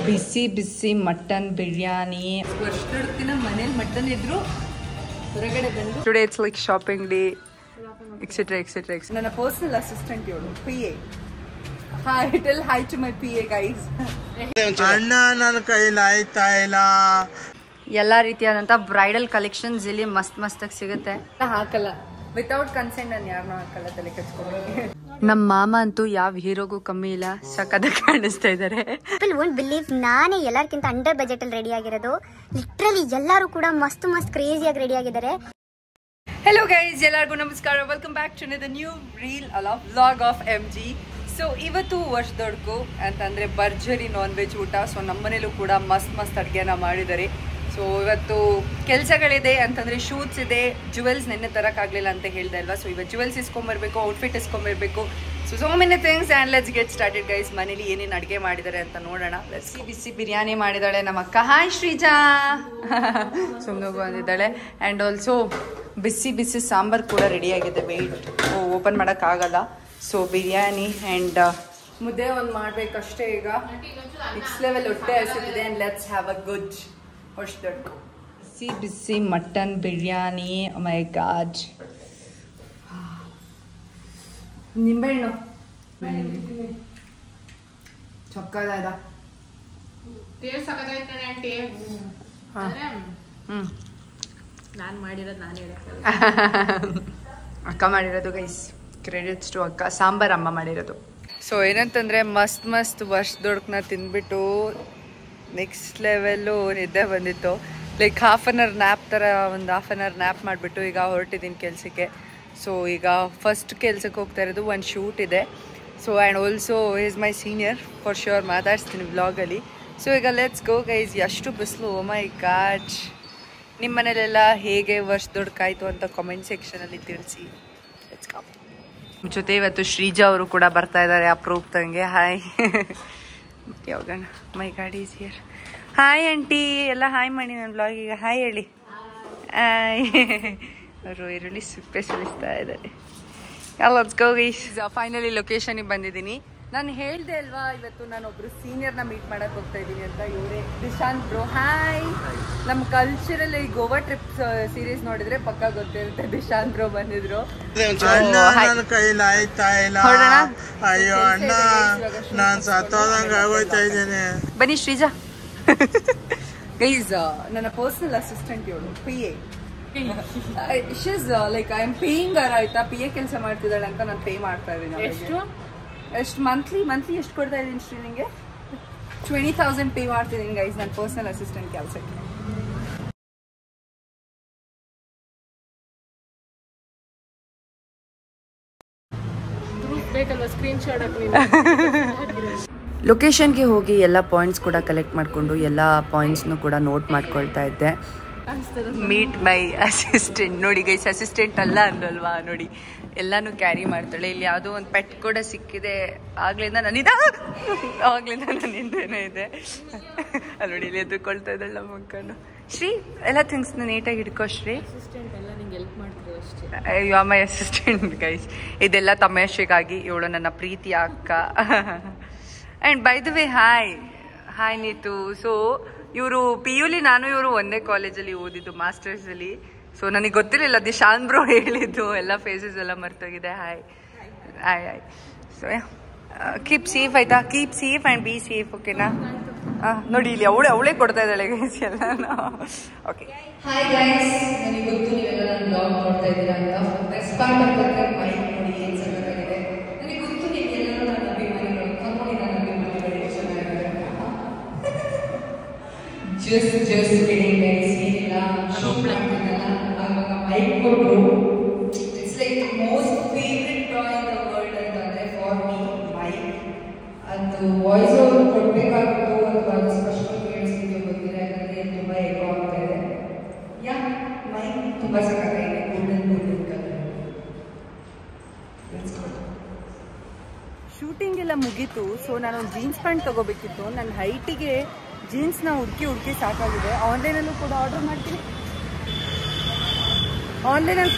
ಬಿಸಿ ಬಿಸಿ ಮಟನ್ ಬಿರಿಯಾನಿ. ವರ್ಷದಿನ ಮನೇಲಿ ಮಟನ್ ಇದ್ರು ಹೊರಗಡೆ ಬಂದು today it's like shopping day etcetera etcetera. ನನ್ನ ಪರ್ಸನಲ್ ಅಸಿಸ್ಟೆಂಟ್ ಇವಳು PA. Hi, tell hi to my PA guys. ಅಣ್ಣ ನನ್ನ ಕೈಲಿ ಆಯ್ತಾ ಇಲ್ಲ. ಎಲ್ಲಾ ರೀತಿಯಾದಂತ ಬ್ರೈಡಲ್ ಕಲೆಕ್ಷನ್ಸ್ ಇಲ್ಲಿ ಮಸ್ತ್ ಮಸ್ತಾಗಿ ಸಿಗುತ್ತೆ. ಹಾಕಲ್ಲ ವಿತೌಟ್ ಕನ್ಸೆಂಟ್ ನಾನು ಯಾರನ್ನೂ ಹಾಕಲ್ಲ, ತಲೆ ಕೆಡ್ಸ್ಕೊಂಡು. ನಮ್ಮ ಮಾಮ ಅಂತೂ ಯಾವ ಹೀರೋಗೂ ಕಮ್ಮಿ ಇಲ್ಲ, ಸಕ್ಕತ್ತಾಗಿ ಕಾಣಿಸ್ತಾ ಇದ್ದಾರೆ. ವೋಂಟ್ ಬಿಲೀವ್, ನಾನೇ ಎಲ್ಲರಿಗಿಂತ ಅಂಡರ್ ಬಜೆಟ್ ಅಲ್ಲಿ ರೆಡಿ ಆಗಿರೋದು. ಲಿಟ್ರಲಿ ಎಲ್ಲರೂ ಕೂಡ ಮಸ್ತ್ ಕ್ರೇಜಿಯಾಗಿ ರೆಡಿ ಆಗಿದ್ದಾರೆ. ಹೆಲೋ ಗೈಸ್, ಎಲ್ಲರಿಗೂ ನಮಸ್ಕಾರ. Welcome back to the new reel vlog of MG. So ಇವತ್ತು ವರ್ಷದೊಡ್ಕು ಅಂತಂದ್ರೆ ಭರ್ಜರಿ ನಾನ್ ವೆಜ್ ಊಟ. ಸೊ ನಮ್ಮನೇಲೂ ಕೂಡ ಮಸ್ತ್ ಅಡುಗೆನ ಮಾಡಿದ್ದಾರೆ. ಸೊ ಇವತ್ತು ಕೆಲಸಗಳಿದೆ ಅಂತಂದರೆ ಶೂಟ್ಸ್ ಇದೆ, ಜುವೆಲ್ಸ್ ನೆನ್ನೆ ತರೋಕ್ಕಾಗಲಿಲ್ಲ ಅಂತ ಹೇಳ್ದೆ ಅಲ್ವಾ. ಸೊ ಇವತ್ತು ಜುವೆಲ್ಸ್ ಇಸ್ಕೊಂಬರ್ಬೇಕು, ಔಟ್ಫಿಟ್ ಇಸ್ಕೊಂಬರ್ಬೇಕು. So many things and let's get started guys. ಮನೇಲಿ ಏನೇನು ಅಡುಗೆ ಮಾಡಿದ್ದಾರೆ ಅಂತ ನೋಡೋಣ. ಬಿಸಿ ಬಿಸಿ ಬಿರಿಯಾನಿ ಮಾಡಿದ್ದಾಳೆ ನಮ್ಮ ಅಕ್ಕ. ಹಾಯ್ ಶ್ರೀಜಾ. ಸುಮ್ಮನೆ ಬಂದಿದ್ದಾಳೆ. ಆ್ಯಂಡ್ ಆಲ್ಸೋ ಬಿಸಿ ಬಿಸಿ ಸಾಂಬಾರು ಕೂಡ ರೆಡಿಯಾಗಿದೆ. ವೆಯ್ಟ್ ಓಪನ್ ಮಾಡೋಕ್ಕಾಗಲ್ಲ. ಸೊ ಬಿರಿಯಾನಿ ಆ್ಯಂಡ್ ಮುದ್ದೆ ಒಂದು ಮಾಡಬೇಕಷ್ಟೇ. ಈಗ ನೆಕ್ಸ್ಟ್ ಲೆವೆಲ್ ಹೊಟ್ಟೆ ಹಸಿತಿದೆ. And let's have a good ವರ್ಷದೊಡ್ಕು. ಬಿಸಿ ಬಿಸಿ ಮಟನ್ ಬಿರಿಯಾನಿ. My god. ನಿಂಬೆಹಣ್ಣು ಚೊಕ್ಕದ ನಾನು ಮಾಡಿರೋದು ನಾನೇ ಅಕ್ಕ ಮಾಡಿರೋದು ಗೈಸ್. ಕ್ರೆಡಿಟ್ಸ್ ಟು ಅಕ್ಕ. ಸಾಂಬಾರ್ ಅಮ್ಮ ಮಾಡಿರೋದು. ಸೊ ಏನಂತಂದರೆ ಮಸ್ತ್ ವರ್ಷದೊಡ್ಕನ್ನ ತಿಂದ್ಬಿಟ್ಟು ನೆಕ್ಸ್ಟ್ ಲೆವೆಲ್ಲು ನಿದ್ದೆ ಬಂದಿತ್ತು. Like half an hour nap ಥರ ಒಂದು ಹಾಫ್ ಆನ್ ಅವರ್ ನ್ಯಾಪ್ ಮಾಡಿಬಿಟ್ಟು ಈಗ ಹೊರಟಿದ್ದೀನಿ ಕೆಲಸಕ್ಕೆ. ಸೊ ಈಗ ಫಸ್ಟ್ ಕೆಲ್ಸಕ್ಕೆ ಹೋಗ್ತಾ ಇರೋದು. ಒಂದು ಶೂಟ್ ಇದೆ. So and also is my senior for sure, ಮಾತಾಡ್ಸ್ತೀನಿ ವ್ಲಾಗಲ್ಲಿ. ಸೊ ಈಗ ಲೆಟ್ಸ್ ಗೋ ಗೈಸ್. ಎಷ್ಟು ಬಿಸಿಲು, ಓ ಮೈ ಗಾಡ್. ನಿಮ್ಮ ಮನೇಲೆಲ್ಲ ಹೇಗೆ ವರ್ಷದೊಡ್ಕಾಯ್ತು ಅಂತ ಕಾಮೆಂಟ್ ಸೆಕ್ಷನಲ್ಲಿ ತಿಳಿಸಿ. Let's go. ಜೊತೆ ಇವತ್ತು ಶ್ರೀಜಾ ಅವರು ಕೂಡ ಬರ್ತಾ ಇದ್ದಾರೆ, ಅಪ್ರೂವ್ ತಂಗೆ. ಹಾಯ್. ಯಾವಾಗ ಮೈ ಗಾಡಿ ಈಸ್ ಹಿಯರ್. ಹಾಯ್ ಆಂಟಿ ಎಲ್ಲ ಹಾಯ್ ಮಾಡಿ ನನ್ನ ಬ್ಲಾಗಿಗೆ ಹಾಯ್ ಹೇಳಿ. ಅವರು ಈರುಳ್ಳಿ ಸಿಪ್ಪೆ ಸುಲಿಸ್ತಾ ಇದ್ದಾರೆ. Let's go guys. ಫೈನಲಿ ಲೊಕೇಶನಿಗೆ ಬಂದಿದ್ದೀನಿ. ನಾನು ಹೇಳ್ದೆ ಅಲ್ವಾ ಇವತ್ತು ನಾನೊಬ್ರು ಸೀನಿಯರ್ನ ಮೀಟ್ ಮಾಡಕ್ಕೆ ಹೋಗ್ತಾ ಇದ್ದೀನಿ ಅಂತ. ಇವರೇ ದಿಶಾಂತ್ ಬ್ರೋ. ಹಾಯ್. ನಮ್ಮ ಕಲ್ಚರಲ್ ಈ ಗೋವಾ ಟ್ರಿಪ್ ಸೀರೀಸ್ ನೋಡಿದ್ರೆ ಪಕ್ಕ ಗೊತ್ತಿರುತ್ತೆ. ದಿಶಾಂತ್ ಬ್ರೋ ಬಂದಿದ್ರು. ನನ್ನ ಕೈಲಿ ಆಯ್ತಾ ಇಲ್ಲ. ಅಯ್ಯೋ ಅಣ್ಣ, ನಾನು ಸತ್ತೋದಂಗೆ ಆಗೋಯ್ತಾ ಇದ್ದೇನೆ. ಬನ್ನಿ ಶ್ರೀಜಾ. ಗೈಸ್ ನನ್ನ ಪರ್ಸನಲ್ ಅಸಿಸ್ಟೆಂಟ್ ಇವಳು PA. She's like I am paying her. ಆಯ್ತಾ, PA ಕೆಲಸ ಮಾಡ್ತಿದ್ದಾಳೆ ಅಂತ ನಾನು ಪೇ ಮಾಡ್ತಾ ಇದ್ದೀನಿ. ಎಷ್ಟು ಮಂತ್ಲಿ ಎಷ್ಟು ಕೊಡ್ತಾ ಇದ್ದೀನಿ ಶ್ರೀ ನಿಂಗೆ? 20,000 ಪೇ ಮಾಡ್ತಿದ್ದೀನಿ ಗೈಸ್ ನನ್ನ ಪರ್ಸನಲ್ ಅಸಿಸ್ಟೆಂಟ್ ಕೆಲಸಕ್ಕೆ. ಲೊಕೇಶನ್ಗೆ ಹೋಗಿ ಎಲ್ಲ ಪಾಯಿಂಟ್ಸ್ ಕೂಡ ಕಲೆಕ್ಟ್ ಮಾಡಿಕೊಂಡು ಎಲ್ಲ ಪಾಯಿಂಟ್ಸ್ನು ಕೂಡ ನೋಟ್ ಮಾಡ್ಕೊಳ್ತಾ ಇದ್ದೆ. Meet my assistant. ನೋಡಿ ಗೈಸ್, ಅಸಿಸ್ಟೆಂಟ್ ಅಲ್ಲ ಅಂದಲ್ವಾ, ನೋಡಿ ಎಲ್ಲಾನು ಕ್ಯಾರಿ ಮಾಡ್ತಾಳೆ. ಇಲ್ಲಿ ಯಾವುದೋ ಒಂದು ಪೆಟ್ ಕೂಡ ಸಿಕ್ಕಿದೆ. ಆಗ್ಲಿಂದ ನನ್ನ ಹಿಂದೆನೇ ಇದೆ. ಅಲ್ಲಿ ನೋಡಿ ಇಲ್ಲಿ ಎದ್ದುಕೊಳ್ತಾ ಇದ್ದಾಳೆ ನಮ್ಮ ಮಕ್ಕಳು. ಶ್ರೀ ಎಲ್ಲ ಥಿಂಗ್ಸ್ನ ನೀಟಾಗಿ ಹಿಡ್ಕೋ Shree. You are my assistant guys. ಇದೆಲ್ಲ ತಮಾಷೆಗಾಗಿ. ಇವಳು ನನ್ನ ಪ್ರೀತಿಯ ಅಕ್ಕ. And by the way hi Neetu. So ಇವರು PUಲಿ ನಾನು ಇವರು ಒಂದೇ ಕಾಲೇಜಲ್ಲಿ ಓದಿದ್ದು, ಮಾಸ್ಟರ್ಸಲ್ಲಿ. ಸೊ ನನಗೆ ಗೊತ್ತಿರಲಿಲ್ಲ. ದಿಶಾಂತ್ ಬ್ರೋ ಹೇಳಿದ್ದು. ಎಲ್ಲ ಫೇಸಸ್ ಎಲ್ಲ ಮರ್ತೋಗಿದೆ. ಹಾಯ್. ಸೊ ಕೀಪ್ ಸೇಫ್ ಆಯ್ತಾ? Keep safe and be safe. ಓಕೆನಾ? ನೋಡಿ ಇಲ್ಲಿ ಅವಳೇ ಕೊಡ್ತಾ ಇದ್ದಾಳೆ ಗೈಸ್ ಎಲ್ಲ. Okay hi guys. ನನಗೆ ಗೊತ್ತು ನೀವೆಲ್ಲ ನನ್ನ ಬ್ಲಾಗ್ ನೋಡ್ತಾ ಇದ್ದೀರಾ ಅಂತ. Next part of the mic ನೋಡಿ ಏನು ಚೆನ್ನಾಗಿದೆ. ನನಗೆ ಗೊತ್ತು ನೀವೆಲ್ಲರೂ ನನ್ನ ಅಭಿಮಾನಿಗಳು. ನೋಡಿ ನನ್ನ ಅಭಿಮಾನಿಗಳು ಎಷ್ಟು ಚೆನ್ನಾಗಿದೆ. Just kidding guys. ಏನಿಲ್ಲ, ಶೂಟ್ ಮಾಡ್ತಿದ್ದಲ್ಲ ಆವಾಗ ಮೈಕ್ ಕೊಟ್ಟರು. It's like most favourite toy in the world ಅಂತಂದರೆ ಫಾರ್ ಮೀ ಮೈಕ್. ಅದು ವಾಯ್ಸ್ ಓವರ್ ಕೊಡಬೇಕಾಗಿತ್ತು ಅಥವಾ ಅದು ಸ್ಪಷ್ಟ ಕೇಳಿಸ್ತಿದ್ಯೋ ಗೊತ್ತಿಲ್ಲ. ಯಾಕಂದರೆ ತುಂಬ ಎಕೋ ಆಗ್ತಾ ಇದೆ. ಯಾ ಮೈಕ್ ತುಂಬ ಸಕ್ಕತ್ತಾಗಿದೆ. Golden colour. ಶೂಟಿಂಗ್ ಎಲ್ಲ ಮುಗೀತು. ಸೊ ನಾನೊಂದು ಜೀನ್ಸ್ ಪ್ಯಾಂಟ್ ತೊಗೋಬೇಕಿತ್ತು. ನನ್ನ ಹೈಟಿಗೆ ಜೀನ್ಸ್ನ ಹುಡುಕಿ ಸಾಕಾಗಿದೆ. ಆನ್ಲೈನಲ್ಲೂ ಕೂಡ ಆರ್ಡರ್ ಮಾಡ್ತೀನಿ. ಆನ್ಲೈನಲ್ಲಿ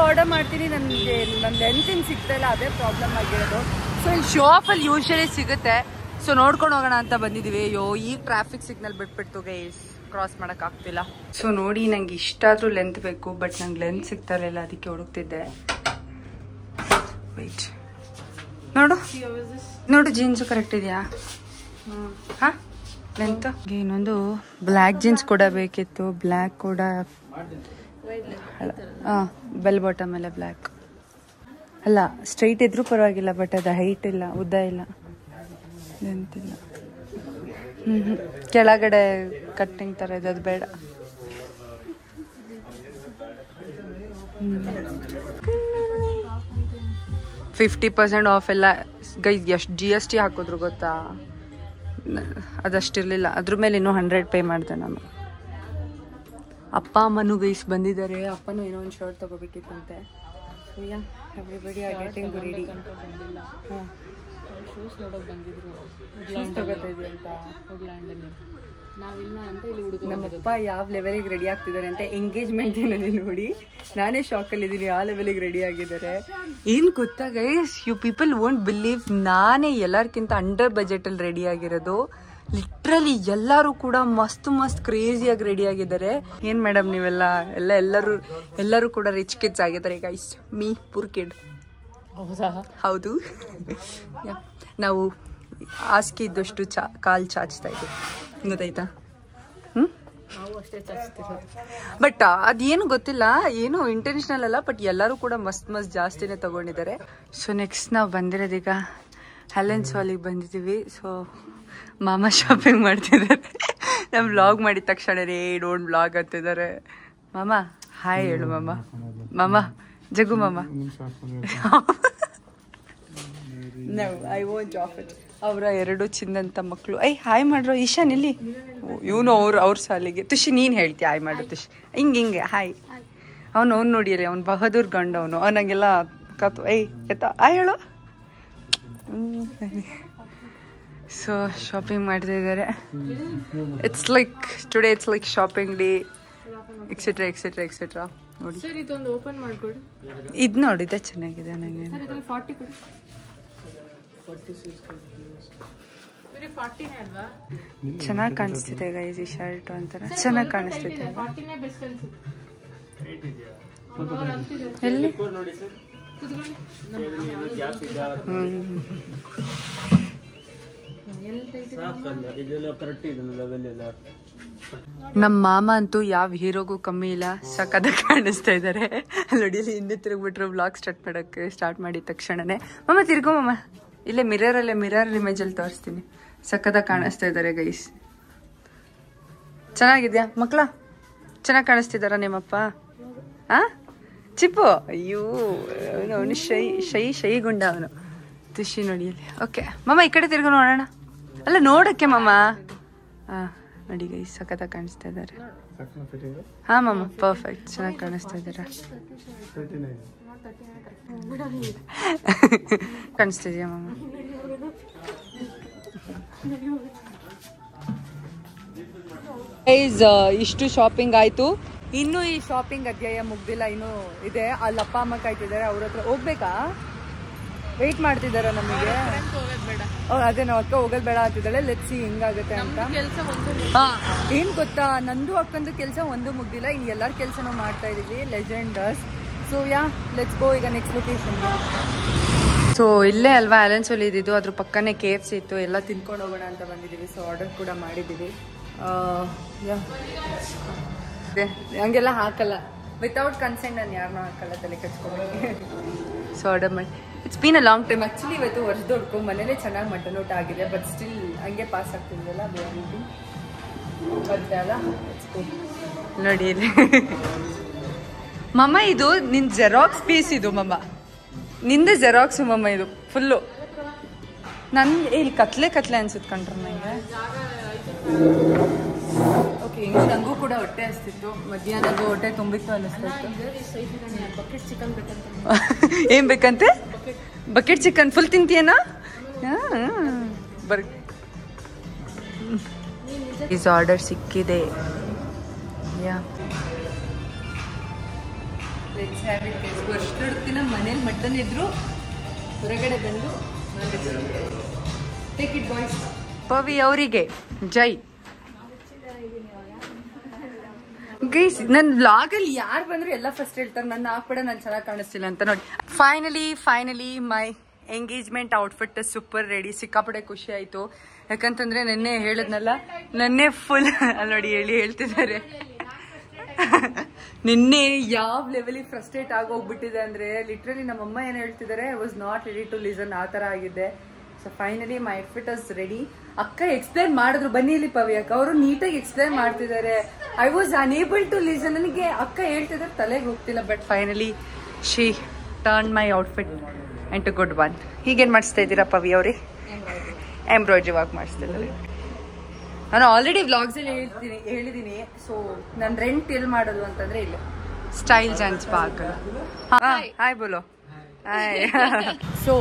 ಆರ್ಡರ್ ಮಾಡ್ತೀನಿ. ನನ್ನ ಲೆಂತಿನ ಸಿಗ್ತಾ ಇಲ್ಲ, ಅದೇ ಪ್ರಾಬ್ಲಮ್ ಆಗಿರೋದು. ಸೊ ಇಲ್ಲಿ ಶೋ ಆಫಲ್ಲಿ ಯೂಶಲಿ ಸಿಗುತ್ತೆ. ಸೊ ನೋಡ್ಕೊಂಡು ಹೋಗೋಣ ಅಂತ ಬಂದಿದ್ದೀವಿ. ಅಯ್ಯೋ ಈಗ ಟ್ರಾಫಿಕ್ ಸಿಗ್ನಲ್ ಬಿಟ್ಬಿಡ್ತು ಗೈಸ್, ಕ್ರಾಸ್ ಮಾಡಕ್ ಆಗ್ತಿಲ್ಲ. ಸೊ ನೋಡಿ ನಂಗೆ ಇಷ್ಟಾದ್ರೂ ಲೆಂತ್ ಬೇಕು, ಬಟ್ ನಂಗೆ ಲೆಂತ್ ಸಿಗ್ತಾ ಇರಲಿಲ್ಲ, ಅದಕ್ಕೆ ಹುಡುಕ್ತಿದ್ದೆ. ವೆಯ್ಟ್ ನೋಡು ನೋಡು ಜೀನ್ಸು ಕರೆಕ್ಟ್ ಇದೆಯಾ? ಹಾ ಲೆಂತ್. ಇನ್ನೊಂದು ಬ್ಲ್ಯಾಕ್ ಜೀನ್ಸ್ ಕೂಡ ಬೇಕಿತ್ತು, ಬ್ಲ್ಯಾಕ್ ಕೂಡ ಬೆಲ್ ಬಾಟಮ್ ಎಲ್ಲ ಬ್ಲ್ಯಾಕ್ ಅಲ್ಲ, ಸ್ಟ್ರೈಟ್ ಇದ್ರೂ ಪರವಾಗಿಲ್ಲ, ಬಟ್ ಅದು ಹೈಟ್ ಇಲ್ಲ, ಉದ್ದ ಇಲ್ಲ, ಲೆಂತ್ ಇಲ್ಲ. ಕೆಳಗಡೆ ಕಟ್ಟಿಂಗ್ ಥರ ಇದೆ, ಅದು ಬೇಡ. 50% ಆಫ್ ಎಲ್ಲ ಗೈಸ್. ಎಷ್ಟು GST ಹಾಕಿದ್ರು ಗೊತ್ತಾ? ಅದಷ್ಟಿರಲಿಲ್ಲ, ಅದ್ರ ಮೇಲೆ ಇನ್ನೂ 100 ಪೇ ಮಾಡಿದೆ ನಾನು. ಅಪ್ಪ ಅಮ್ಮನೂ ಗೈಸ್ ಬಂದಿದ್ದಾರೆ, ಅಪ್ಪನೂ ಏನೋ ಒಂದು ಶರ್ಟ್ ತೊಗೋಬೇಕಿತ್ತಂತೆ. Everybody are getting ready. Shoes ನೋಡೋಕೆ ಬಂದಿದ್ರು, ಶೂಸ್ ತಗೋತಾ ಇದ್ವಿ ಅಂತ. ನಾವಿಲ್ಲ ಅಂತ ಇಲ್ಲಿ ಹುಡುಗ. ನಮ್ಮಪ್ಪ ಯಾವ ಲೆವೆಲಿಗೆ ರೆಡಿ ಆಗ್ತಿದ್ದಾರೆ ಅಂತ ಎಂಗೇಜ್ಮೆಂಟ್ ಏನಲ್ಲಿ ನೋಡಿ ನಾನೇ ಶಾಕಲ್ಲಿದ್ದೀನಿ, ಆ ಲೆವೆಲಿಗೆ ರೆಡಿ ಆಗಿದ್ದಾರೆ. ಏನು ಗೊತ್ತಾ guys, you people won't believe, ನಾನೇ ಎಲ್ಲರಿಗಿಂತ ಅಂಡರ್ ಬಜೆಟಲ್ಲಿ ರೆಡಿ ಆಗಿರೋದು. ಲಿಟ್ರಲಿ ಎಲ್ಲರೂ ಕೂಡ ಮಸ್ತ್ ಕ್ರೇಜಿಯಾಗಿ ರೆಡಿ ಆಗಿದ್ದಾರೆ. ಏನು ಮೇಡಮ್ ನೀವೆಲ್ಲ ಎಲ್ಲರೂ ಕೂಡ ರಿಚ್ ಕಿಡ್ಸ್ ಆಗಿದ್ದಾರೆ ಗೈಸ್. Me poor kid. ಹೌದು. ನಾವು ಹಾಸಿಗೆ ಇದ್ದಷ್ಟು ಕಾಲು ಚಾಚ್ತಾ ಇದ್ದೀವಿ, ಗೊತ್ತಾಯ್ತಾ? ಬಟ್ ಅದೇನು ಗೊತ್ತಿಲ್ಲ, ಏನು ಇಂಟೆನ್ಷನಲ್ ಅಲ್ಲ, ಬಟ್ ಎಲ್ಲರೂ ಕೂಡ ಮಸ್ತ್ ಜಾಸ್ತಿನೇ ತಗೊಂಡಿದ್ದಾರೆ. ಸೊ ನೆಕ್ಸ್ಟ್ ನಾವು ಬಂದಿರೋದೀಗ ಹೆಲೆನ್ಸ್ ಹಾಲಿಗೆ ಬಂದಿದ್ದೀವಿ. ಸೊ ಮಾಮ ಶಾಪಿಂಗ್ ಮಾಡ್ತಿದ್ದಾರೆ. ನಮ್ಮ ವ್ಲಾಗ್ ಮಾಡಿದ ತಕ್ಷಣ ಡೋಂಟ್ ವ್ಲಾಗ್ ಅಂತಿದ್ದಾರೆ. ಮಾಮ ಹಾಯ್ ಹೇಳು ಮಾಮ. ಮಾಮ ಜಗು ಮಾಮ. No I want of it. ಅವರ 2 ಚಿನ್ನಂತ ಮಕ್ಕಳು. ಹಾಯ್ ಮಾಡ್ರೋ ಈಶಾನ್ ಇಲ್ಲಿ. ಇವನು ಅವ್ರ ಸಾಲಿಗೆ. ತುಷಿ ನೀನು ಹೇಳ್ತೀಯ ಹಾಯ್ ಮಾಡು ತುಷಿ. ಹಿಂಗೆ ಹಾಯ್. ಅವ್ನು ನೋಡಿಯಲ್ಲ, ಅವ್ನು ಬಹದ್ದೂರ್ ಗಂಡ ಅವನು. ಅವನಿಗೆಲ್ಲ ಕತ್ತು ಎತ್ತ ಹಾಯ್ ಹೇಳು. ಸೊ ಶಾಪಿಂಗ್ ಮಾಡ್ತಿದ್ದಾರೆ. It's like today it's like shopping day etcetera ನೋಡಿ. ಇದು ನೋಡಿ, ಇದೆ ಚೆನ್ನಾಗಿದೆ. ನನಗೆ ಚೆನ್ನಾಗಿ ಕಾಣಿಸ್ತಿದೆ ಗೈಸ್. ಈ ಶರ್ಟ್ ಒಂಥರ ಚೆನ್ನಾಗಿ ಕಾಣಿಸ್ತಿದೆ. ಎಲ್ಲಿ ನಮ್ಮ ಮಾಮ ಅಂತೂ ಯಾವ ಹೀರೋಗೂ ಕಮ್ಮಿ ಇಲ್ಲ, ಸಖತ್ತಾಗಿ ಕಾಣಿಸ್ತಾ ಇದ್ದಾರೆ. ನೋಡಿ ಹಿಂದೆ ತಿರುಗ್ಬಿಟ್ರು ವ್ಲಾಗ್ ಸ್ಟಾರ್ಟ್ ಮಾಡಿದ ತಕ್ಷಣನೇ. ಮಾಮ ತಿರ್ಗೋ ಮಾಮ, ಇಲ್ಲೇ ಮಿರರ್ ಇಮೇಜಲ್ಲಿ ತೋರಿಸ್ತೀನಿ. ಸಖತ್ತಾಗಿ ಕಾಣಿಸ್ತಾ ಇದ್ದಾರೆ ಗೈಸ್. ಚೆನ್ನಾಗಿದ್ಯಾ ಮಕ್ಕಳ? ಚೆನ್ನಾಗಿ ಕಾಣಿಸ್ತಿದಾರ ನಿಮ್ಮಪ್ಪ? ಚಿಪ್ಪು ಅಯ್ಯೋ ಅವನು ಶೈ ಗುಂಡ ಅವನು. ತುಷಿ ನೋಡಿ ಅಲ್ಲಿ. ಓಕೆ ಮಾಮ ಈ ಕಡೆ ತಿರ್ಗೋ ನೋಡೋಣ. ಅಲ್ಲ ನೋಡಕ್ಕೆ ಮಾಮ. ನೋಡಿ ಗೈಸ್ ಸಖತ್ತಾಗಿ ಕಾಣಿಸ್ತಾ ಇದ್ದಾರೆ. ಮಾಮ ಪರ್ಫೆಕ್ಟ್, ಚೆನ್ನಾಗಿ ಕಾಣಿಸ್ತಾ ಇದ್ದಾರೆ. ಕಾಣಿಸ್ತಿದ್ಯಾ ಮಾಮ? ಗೈಸ್ ಇಷ್ಟು ಶಾಪಿಂಗ್ ಆಯ್ತು. ಇನ್ನೂ ಈ ಶಾಪಿಂಗ್ ಅಧ್ಯಾಯ ಮುಗ್ದಿಲ್ಲ, ಇನ್ನೂ ಇದೆ. ಅಲ್ಲಿ ಅಪ್ಪ ಅಮ್ಮ ಕಾಯ್ತಿದ್ದಾರೆ, ಅವ್ರ ಹತ್ರ ಹೋಗ್ಬೇಕಾ? ವೆಯ್ಟ್ ಮಾಡ್ತಿದಾರ ನಮಗೆ. ಅದೇ ನಾವು ಅಕ್ಕ ಹೋಗೋದ್ ಬೇಡ ಅಂತಿದ್ದಾಳೆ. ಲೆಟ್ಸಿ ಹೆಂಗಾಗುತ್ತೆ ಅಂತ. ಏನ್ ಗೊತ್ತಾ, ನಂದು ಅಕ್ಕಂದು ಕೆಲಸ ಒಂದು ಮುಗ್ದಿಲ್ಲ, ಇನ್ನು ಎಲ್ಲರ ಕೆಲಸನೂ ಮಾಡ್ತಾ ಇದೀವಿ. ಲೆಜೆಂಡರ್ಸ್. ಸೊ ಲೆಟ್ಸ್ ಗೋ ಈಗ ನೆಕ್ಸ್ಟ್ ಲೊಕೇಶನ್. ಸೊ ಇಲ್ಲೇ ಅಲ್ವಾ ಅಲೆನ್ಸ್ ಅಲ್ಲಿ ಇದ್ದಿದ್ದು, ಅದ್ರ ಪಕ್ಕನೇ KFC ಇತ್ತು. ಎಲ್ಲ ತಿನ್ಕೊಂಡು ಹೋಗೋಣ ಅಂತ ಬಂದಿದ್ದೀವಿ. ಸೊ ಆರ್ಡರ್ ಕೂಡ ಮಾಡಿದ್ದೀವಿ. ಹಂಗೆಲ್ಲ ಹಾಕಲ್ಲ, ವಿತೌಟ್ ಕನ್ಸೆಂಟ್ ನಾನು ಯಾರನ್ನೂ ಹಾಕಲ್ಲ, ತಲೆ ಕಚ್ಕೊಂಡು. ಸೊ ಆರ್ಡರ್ ಮಾಡಿ. It's been a long time. Actually ಇವತ್ತು ವರ್ಷದೊಡ್ಕೊ ಮನೇಲೆ ಚೆನ್ನಾಗಿ ಮಟನ್ ಊಟ ಆಗಿದೆ, ಬಟ್ ಸ್ಟಿಲ್ ಹಂಗೆ ಪಾಸ್ ಆಗ್ತಿದ್ವಲ್ಲ ಬರ್ತೆ ಅಲ್ಲ. ನೋಡಿ ಇಲ್ಲಿ ಮಮ್ಮ, ಇದು ನಿನ್ನ ಜೆರಾಕ್ಸ್ ಪೀಸ್. ಇದು ಮಮ್ಮ ನಿಂದೆ ಜೆರಾಕ್ಸು ಮಮ್ಮ, ಇದು ಫುಲ್ಲು. ನಂದು ಇಲ್ಲಿ ಕತ್ಲೆ ಅನ್ಸುತ್ತೆ ಕಂಡ್ರೆ ನನಗೆ. ಓಕೆ, ಹಿಂಗೆ ನನಗೂ ಕೂಡ ಹೊಟ್ಟೆ ಹಸ್ತಿತ್ತು. ಮಧ್ಯಾಹ್ನಗೂ ಹೊಟ್ಟೆ ತುಂಬಿತ್ತು ಅನ್ನಿಸ್ತಾ ಇತ್ತು. ಏನ್ ಬೇಕಂತೆ? ಬಕೆಟ್ ಚಿಕನ್ ಫುಲ್ ತಿಂತೀಯನಾ? ಈಸ್ ಆರ್ಡರ್ ಸಿಕ್ಕಿದೆ. ವರ್ಷದಿನ ಮನೇಲಿ ಮಟನ್ ಇದ್ರು, ಹೊರಗಡೆ ಬಂದು ಟೇಕ್ ಇಟ್ ಬಾಯ್ಸ್. ಪವಿ ಅವರಿಗೆ ಜೈ. ಗೈಸ್ ನನ್ನ ವ್ಲಾಗಲ್ಲಿ ಯಾರು ಬಂದ್ರು ಎಲ್ಲ ಫಸ್ಟ್ ಹೇಳ್ತಾರೆ ನನ್ನ ಹಾಕ್ಬೇಡ, ನಾನು ಚೆನ್ನಾಗಿ ಕಾಣಿಸ್ತಿಲ್ಲ ಅಂತ. ನೋಡಿ ಫೈನಲಿ ಮೈ ಎಂಗೇಜ್ಮೆಂಟ್ ಔಟ್ಫಿಟ್ ಸೂಪರ್ ರೆಡಿ. ಸಿಕ್ಕಾಪಡೆ ಖುಷಿ ಆಯ್ತು. ಯಾಕಂತಂದ್ರೆ ನೆನ್ನೆ ಹೇಳಿದ್ನಲ್ಲ, ನೆನ್ನೆ ಫುಲ್ ನೋಡಿ ಹೇಳ್ತಿದ್ದಾರೆ ನಿನ್ನೆ ಯಾವ ಲೆವೆಲಿಗೆ ಫ್ರಸ್ಟ್ರೇಟ್ ಆಗೋಗ್ಬಿಟ್ಟಿದೆ ಅಂದ್ರೆ ಲಿಟ್ರಲಿ ನಮ್ಮಮ್ಮ ಏನ್ ಹೇಳ್ತಿದ್ದಾರೆ, I was not ready to listen, ಆ ತರ ಆಗಿದೆ. So finally my outfit is ready. ಅಕ್ಕ ಎಕ್ಸ್ಪ್ಲೈನ್ ಮಾಡಿದ್ರು, ಬನ್ನಿ ಇಲ್ಲಿ ಪವಿ ಅಕ್ಕ ಅವರು ನೀಟಾಗಿ ಎಕ್ಸ್ಪ್ಲೈನ್ ಮಾಡ್ತಿದ್ದಾರೆ. I was unable to listen, ನನಗೆ ಅಕ್ಕ ಹೇಳ್ತಿದ್ದಾರೆ ತಲೆಗೆ ಹೋಗ್ತಿಲ್ಲ. But finally she turn my outfit into good one. ಹೀಗೇನ್ ಮಾಡಿಸ್ತಾ ಇದ್ದೀರಾ ಪವಿ ಅವ್ರಿ? ಎಂಬ್ರಾಯ್ಡ್ರಿ ವರ್ಕ್ ಮಾಡಿಸ್ತಿದ್ದಾರೆ. ನಾನು ಆಲ್ರೆಡಿ ವ್ಲಾಗ್ಸ್ ಅಲ್ಲಿ ಹೇಳಿದೀನಿ. ಸೊ ನಾನು ರೆಂಟ್ ಎಲ್ಲಿ ಮಾಡೋದು ಅಂತಂದ್ರೆ ಇಲ್ಲ ಸ್ಟೈಲ್ಸ್ ಅಂಡ್ ಸ್ಪಾರ್ಕಲ್. ಹಾಯ್ ಬೋಲೋ ಹಾಯ್. ಸೊ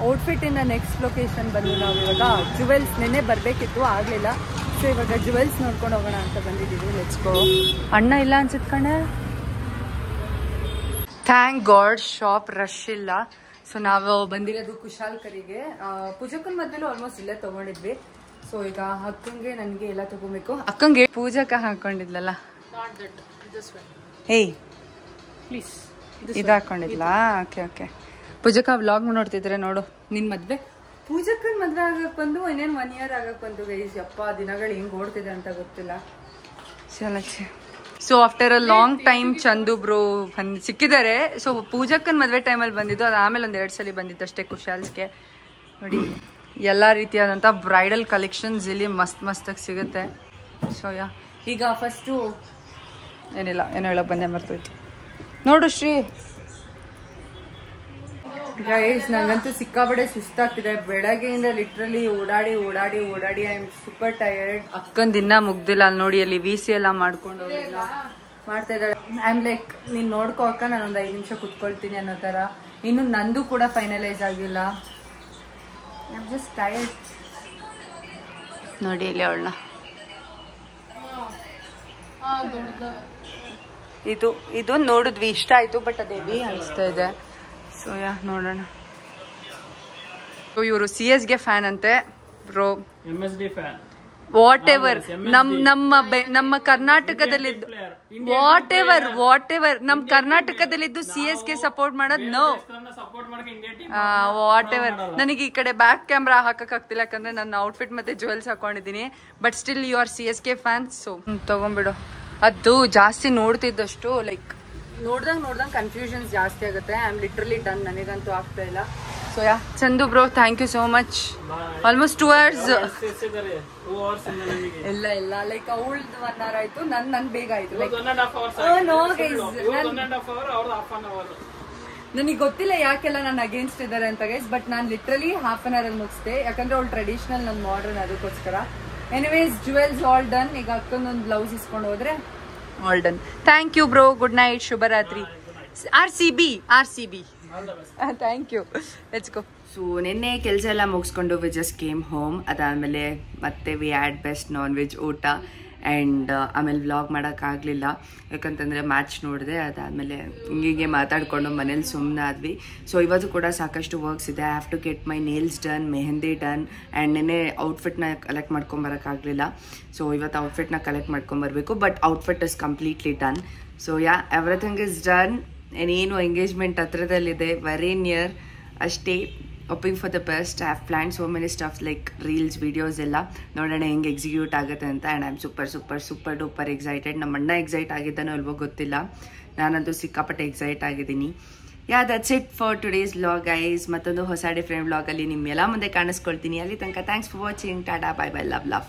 ಔಟ್ಫಿಟ್ ಇಂದ ನೆಕ್ಸ್ಟ್ ಲೊಕೇಶನ್ ಬಂದು ನಾವು ಇವಾಗ ಜುವೆಲ್ಸ್, ನೆನ್ನೆ ಬರ್ಬೇಕಿತ್ತು ಆಗ್ಲಿಲ್ಲ. ಸೊ ಇವಾಗ ಜುವೆಲ್ಸ್ ನೋಡ್ಕೊಂಡು ಹೋಗೋಣ ಅಂತ ಬಂದಿದ್ದೀವಿ. Let's go. ಅಣ್ಣ ಇಲ್ಲ ಅನ್ಸುತ್ತೆ ಕಣೆ. ಥ್ಯಾಂಕ್ ಗಾಡ್ ಶಾಪ್ ರಶ್ ಇಲ್ಲ. ಸೊ ನಾವು ಬಂದಿರೋದು ಕುಶಾಲ್ಕರಿಗೆ. ಪೂಜಕ್ಕನ್ ಮಧ್ಯೆ ಆಲ್ಮೋಸ್ಟ್ ಇಲ್ಲೇ ತಗೊಂಡಿದ್ವಿ. ಸೊ ಈಗ ಅಕ್ಕಂಗೆ ನನಗೆ ಎಲ್ಲ ತಗೋಬೇಕು. ಅಕ್ಕಂಗೆ ಪೂಜಕ ಹಾಕೊಂಡಿದ್ಲಲ್ಲ, ಹೇಯ್ ಪ್ಲೀಸ್ ಇದು ಹಾಕೊಂಡಿದ್ಲ. Okay okay. ಪೂಜಕ ವ್ಲಾಗ್ ನೋಡ್ತಿದ್ರೆ ನೋಡು. ನಿನ್ ಮದ್ವೆ ಪೂಜಕ್ಕನ್ ಮದ್ವೆ ಆಗಕ್ ಬಂದು ಇನ್ನೇನು 1 year ಆಗಕ್ ಬಂದು ಗೈಸ್. ಯಪ್ಪ ದಿನಗಳು ಹೆಂಗ್ ಓಡ್ತಿದೆ ಅಂತ ಗೊತ್ತಿಲ್ಲ. So after a long time Chandu bro ಸಿಕ್ಕಿದ್ದಾರೆ. ಸೊ ಪೂಜಕ್ಕನ್ ಮದ್ವೆ ಟೈಮಲ್ಲಿ ಬಂದಿದ್ದು, ಅದು ಆಮೇಲೆ ಒಂದ್ 2 ಸಲ ಬಂದಿತ್ತು ಅಷ್ಟೇ ಕುಶಾಲ್ಸ್ಗೆ. ನೋಡಿ ಎಲ್ಲ ರೀತಿಯಾದಂಥ ಬ್ರೈಡಲ್ ಕಲೆಕ್ಷನ್ಸ್ ಇಲ್ಲಿ ಮಸ್ತಾಗಿ ಸಿಗುತ್ತೆ. ಸೊ ಈಗ ಫಸ್ಟು ಏನಿಲ್ಲ, ಏನೋ ಹೇಳಕ್ ಬಂದೆ ಮರ್ತೋಯ್ತು. ನೋಡು ಶ್ರೀ ಗೈಸ್, ನಂಗಂತೂ ಸಿಕ್ಕಾಪಡೆ ಸುಸ್ತಾಗ್ತಿದೆ. ಬೆಳಗ್ಗೆಯಿಂದ ಲಿಟ್ರಲಿ ಓಡಾಡಿ ಐ ಆಮ್ ಸೂಪರ್ ಟಯರ್ಡ್. ಅಕ್ಕನ್ ದಿನ ಮುಗ್ದಿಲ್ಲ. ಅಲ್ಲಿ ನೋಡಿ ಅಲ್ಲಿ VC ಎಲ್ಲ ಮಾಡ್ಕೊಂಡು ಮಾಡ್ತಾ ಇದ್ದಾಳೆ. ಐ ಆಮ್ ಲೈಕ್, ನೀನ್ ನೋಡ್ಕೋ ಅಕ್ಕ, ನಾನೊಂದು 5 ನಿಮಿಷ ಕುತ್ಕೊಳ್ತೀನಿ ಅನ್ನೋ ತರ. ಇನ್ನು ನಂದು ಕೂಡ ಫೈನಲೈಸ್ ಆಗಿಲ್ಲ. I am just tired. ನೋಡಿ ಇಲ್ಲಿ ಅವಳನ್ನ. ಇದು ನೋಡಿದ್ವಿ, ಇಷ್ಟ ಆಯ್ತು. ಬಟ್ ಅದೇ ಹೆವಿ ಅನಿಸ್ತಾ ಇದೆ. ಸೊ ನೋಡೋಣ. ಇವರು CSಗೆ ಫ್ಯಾನ್ ಅಂತೆ bro. MSD fan. What ever ನಮ್ಮ ಕರ್ನಾಟಕದಲ್ಲಿದ್ದು ವಾಟ್ ಎವರ್ ನಮ್ ಕರ್ನಾಟಕದಲ್ಲಿದ್ದು CSಗೆ ಸಪೋರ್ಟ್ ಮಾಡೋದು ನೋ. What ever. ನನಗೆ ಈ ಕಡೆ ಬ್ಯಾಕ್ ಕ್ಯಾಮ್ರಾ ಹಾಕಕ್ ಆಗ್ತಿಲ್ಲ, ಯಾಕಂದ್ರೆ ನನ್ನ ಔಟ್ಫಿಟ್ ಮತ್ತೆ ಜುವೆಲ್ಸ್ ಹಾಕೊಂಡಿದೀನಿ. But still you are CSK fans. So ತಗೊಂಡ್ಬಿಡು. ಅದು ಜಾಸ್ತಿ ನೋಡ್ತಿದ್ದಷ್ಟು ಲೈಕ್ ನೋಡ್ದಂಗ್ ಕನ್ಫ್ಯೂಷನ್ಸ್ ಜಾಸ್ತಿ ಆಗುತ್ತೆ. ಐ ಆಮ್ ಲಿಟ್ರಲಿ ಡನ್, ನನಗಂತೂ ಆಗ್ತಾ ಇಲ್ಲ. So Chandu bro, thank you so much. Almost 2 hours. ಇಲ್ಲ ಲೈಕ್ ಅವಳ್ದು 1 hour ಆಯ್ತು, ನನ್ ಬೇಗ ಆಯ್ತು. ನನಗೆ ಗೊತ್ತಿಲ್ಲ ಯಾಕೆಲ್ಲ ನಾನು ಅಗೇನ್ಸ್ಟ್ ಇದ್ದಾರೆ ಅಂತ ಗೈಸ್. ಬಟ್ ನಾನು ಲಿಟ್ರಲಿ ½ hour ಅಲ್ಲಿ ಮುಗಿಸ್ದೆ, ಯಾಕಂದ್ರೆ ಅವಳು ಟ್ರೆಡಿಷನಲ್, ನನ್ನ ಮಾಡರ್ನ್, ಅದಕ್ಕೋಸ್ಕರ. Anyways jewels all done. ಈಗ ಅಕ್ಕಂದೊಂದು ಬ್ಲೌಸ್ ಇಸ್ಕೊಂಡು ಹೋದ್ರೆ all done. Thank you bro, good night, ಶುಭರಾತ್ರಿ. RCB thank you. Let's go. So ನಿನ್ನೆ ಕೆಲಸ ಎಲ್ಲ ಮುಗಿಸ್ಕೊಂಡು ವಿ ಜಸ್ಟ್ ಕೇಮ್ ಹೋಮ್. ಅದಾದಮೇಲೆ ಮತ್ತೆ we had best non veg ಊಟ. ಆ್ಯಂಡ್ ಆಮೇಲೆ ವ್ಲಾಗ್ ಮಾಡೋಕ್ಕಾಗಲಿಲ್ಲ, ಯಾಕಂತಂದರೆ ಮ್ಯಾಚ್ ನೋಡಿದೆ. ಅದಾದಮೇಲೆ ಹಿಂಗೆ ಮಾತಾಡಿಕೊಂಡು ಮನೇಲಿ ಸುಮ್ಮನೆ ಆದ್ವಿ. ಸೊ ಇವತ್ತು ಕೂಡ ಸಾಕಷ್ಟು ವರ್ಕ್ಸ್ ಇದೆ. I have to get my nails done, mehndi done. And ನೆನ್ನೆ ಔಟ್ಫಿಟ್ನ ಕಲೆಕ್ಟ್ ಮಾಡ್ಕೊಂಬರೋಕ್ಕಾಗಲಿಲ್ಲ. ಸೊ ಇವತ್ತು ಔಟ್ಫಿಟ್ನ ಕಲೆಕ್ಟ್ ಮಾಡ್ಕೊಂಬರ್ಬೇಕು. But outfit is completely done. So everything is done. ಏನು ಎಂಗೇಜ್ಮೆಂಟ್ ಹತ್ರದಲ್ಲಿದೆ, ವೆರಿ ನಿಯರ್ ಅಷ್ಟೇ. Hoping for the best. I have plan so many stuffs like reels, videos ಎಲ್ಲ. ನೋಡೋಣ ಹೆಂಗೆ ಎಕ್ಸಿಕ್ಯೂಟ್ ಆಗುತ್ತೆ ಅಂತ. And I am super duper excited. ನಮ್ಮ ಅಣ್ಣ ಎಕ್ಸೈಟ್ ಆಗಿದ್ದಾನೋ ಅಲ್ವೋ ಗೊತ್ತಿಲ್ಲ, ನಾನಂತೂ ಸಿಕ್ಕಾಪಟ್ಟೆ ಎಕ್ಸೈಟ್ ಆಗಿದ್ದೀನಿ. That's it for today's vlog guys. ಮತ್ತೊಂದು ಹೊಸ ಡಿಫ್ರೆಂಟ್ ವ್ಲಾಗಲ್ಲಿ ನಿಮ್ಮೆಲ್ಲ ಮುಂದೆ ಕಾಣಿಸ್ಕೊಳ್ತೀನಿ. ಅಲ್ಲಿ ತನಕ thanks for watching. Tata, bye bye, love.